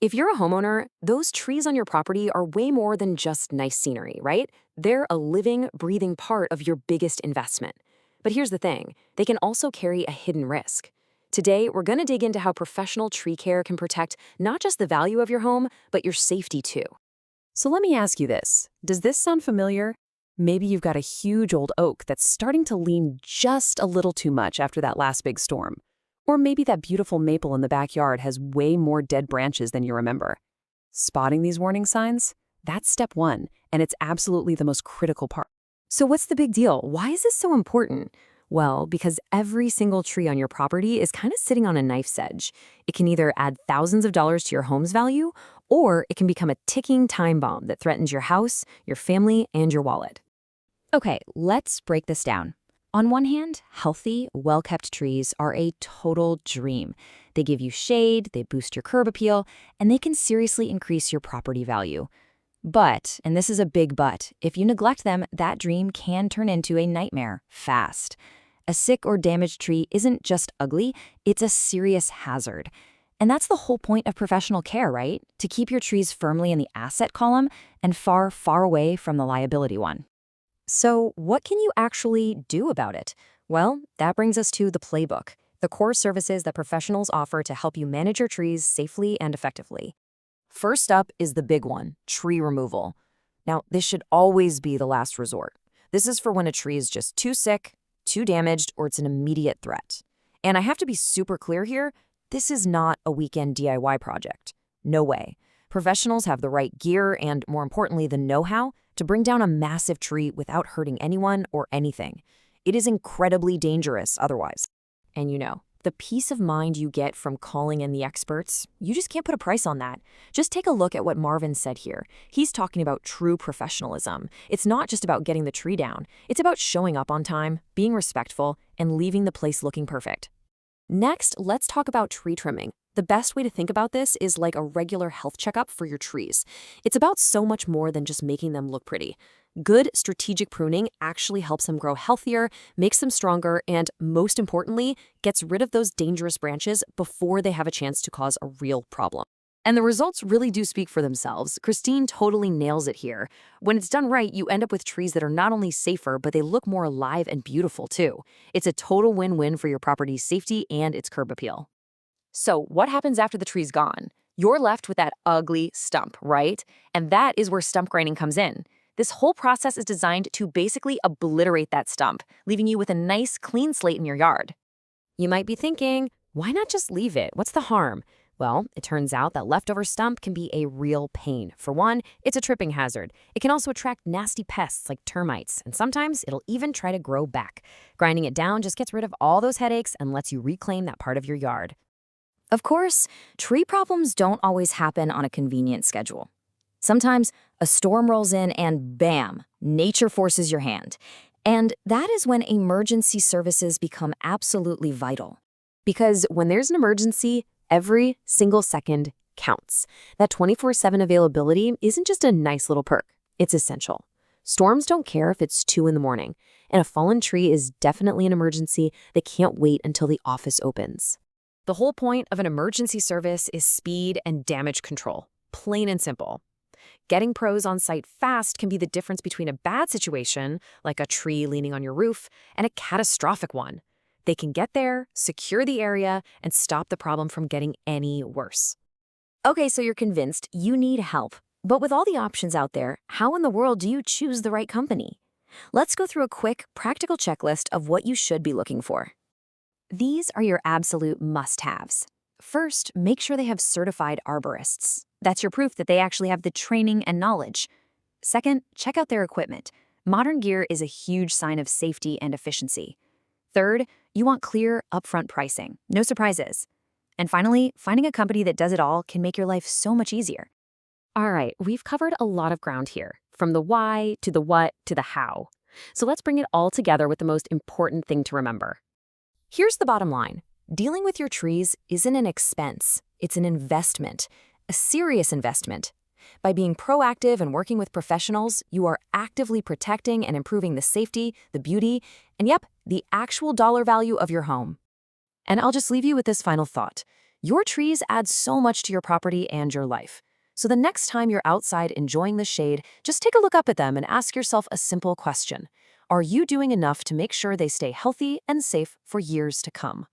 If you're a homeowner, those trees on your property are way more than just nice scenery, right? They're a living, breathing part of your biggest investment. But here's the thing, they can also carry a hidden risk. Today, we're going to dig into how professional tree care can protect not just the value of your home, but your safety too. So let me ask you this. Does this sound familiar? Maybe you've got a huge old oak that's starting to lean just a little too much after that last big storm. Or maybe that beautiful maple in the backyard has way more dead branches than you remember. Spotting these warning signs? That's step one, and it's absolutely the most critical part. So what's the big deal? Why is this so important? Well, because every single tree on your property is kind of sitting on a knife's edge. It can either add thousands of dollars to your home's value, or it can become a ticking time bomb that threatens your house, your family, and your wallet. Okay, let's break this down. On one hand, healthy, well-kept trees are a total dream. They give you shade, they boost your curb appeal, and they can seriously increase your property value. But, and this is a big but, if you neglect them, that dream can turn into a nightmare fast. A sick or damaged tree isn't just ugly, it's a serious hazard. And that's the whole point of professional care, right? To keep your trees firmly in the asset column and far, far away from the liability one. So what can you actually do about it? Well, that brings us to the playbook, the core services that professionals offer to help you manage your trees safely and effectively. First up is the big one, tree removal. Now, this should always be the last resort. This is for when a tree is just too sick, too damaged, or it's an immediate threat. And I have to be super clear here, this is not a weekend DIY project. No way. Professionals have the right gear and, more importantly, the know-how to bring down a massive tree without hurting anyone or anything. It is incredibly dangerous otherwise. And the peace of mind you get from calling in the experts, you just can't put a price on that. Just take a look at what Marvin said here. He's talking about true professionalism. It's not just about getting the tree down. It's about showing up on time, being respectful, and leaving the place looking perfect. Next, let's talk about tree trimming. The best way to think about this is like a regular health checkup for your trees. It's about so much more than just making them look pretty. Good strategic pruning actually helps them grow healthier, makes them stronger, and most importantly, gets rid of those dangerous branches before they have a chance to cause a real problem. And the results really do speak for themselves. Christine totally nails it here. When it's done right, you end up with trees that are not only safer, but they look more alive and beautiful too. It's a total win-win for your property's safety and its curb appeal. So what happens after the tree's gone? You're left with that ugly stump, right? And that is where stump grinding comes in. This whole process is designed to basically obliterate that stump, leaving you with a nice, clean slate in your yard. You might be thinking, why not just leave it? What's the harm? Well, it turns out that leftover stump can be a real pain. For one, it's a tripping hazard. It can also attract nasty pests like termites, and sometimes it'll even try to grow back. Grinding it down just gets rid of all those headaches and lets you reclaim that part of your yard. Of course, tree problems don't always happen on a convenient schedule. Sometimes a storm rolls in and bam, nature forces your hand. And that is when emergency services become absolutely vital. Because when there's an emergency, every single second counts. That 24/7 availability isn't just a nice little perk, it's essential. Storms don't care if it's 2 in the morning, and a fallen tree is definitely an emergency that can't wait until the office opens. The whole point of an emergency service is speed and damage control, plain and simple. Getting pros on site fast can be the difference between a bad situation, like a tree leaning on your roof, and a catastrophic one. They can get there, secure the area, and stop the problem from getting any worse. Okay, so you're convinced you need help. But with all the options out there, how in the world do you choose the right company? Let's go through a quick, practical checklist of what you should be looking for. These are your absolute must-haves. First, make sure they have certified arborists. That's your proof that they actually have the training and knowledge. Second, check out their equipment. Modern gear is a huge sign of safety and efficiency. Third, you want clear, upfront pricing. No surprises. And finally, finding a company that does it all can make your life so much easier. All right, we've covered a lot of ground here, from the why to the what to the how. So let's bring it all together with the most important thing to remember. Here's the bottom line. Dealing with your trees isn't an expense. It's an investment, a serious investment. By being proactive and working with professionals, you are actively protecting and improving the safety, the beauty, and the actual dollar value of your home. And I'll just leave you with this final thought. Your trees add so much to your property and your life. So the next time you're outside enjoying the shade, just take a look up at them and ask yourself a simple question. Are you doing enough to make sure they stay healthy and safe for years to come?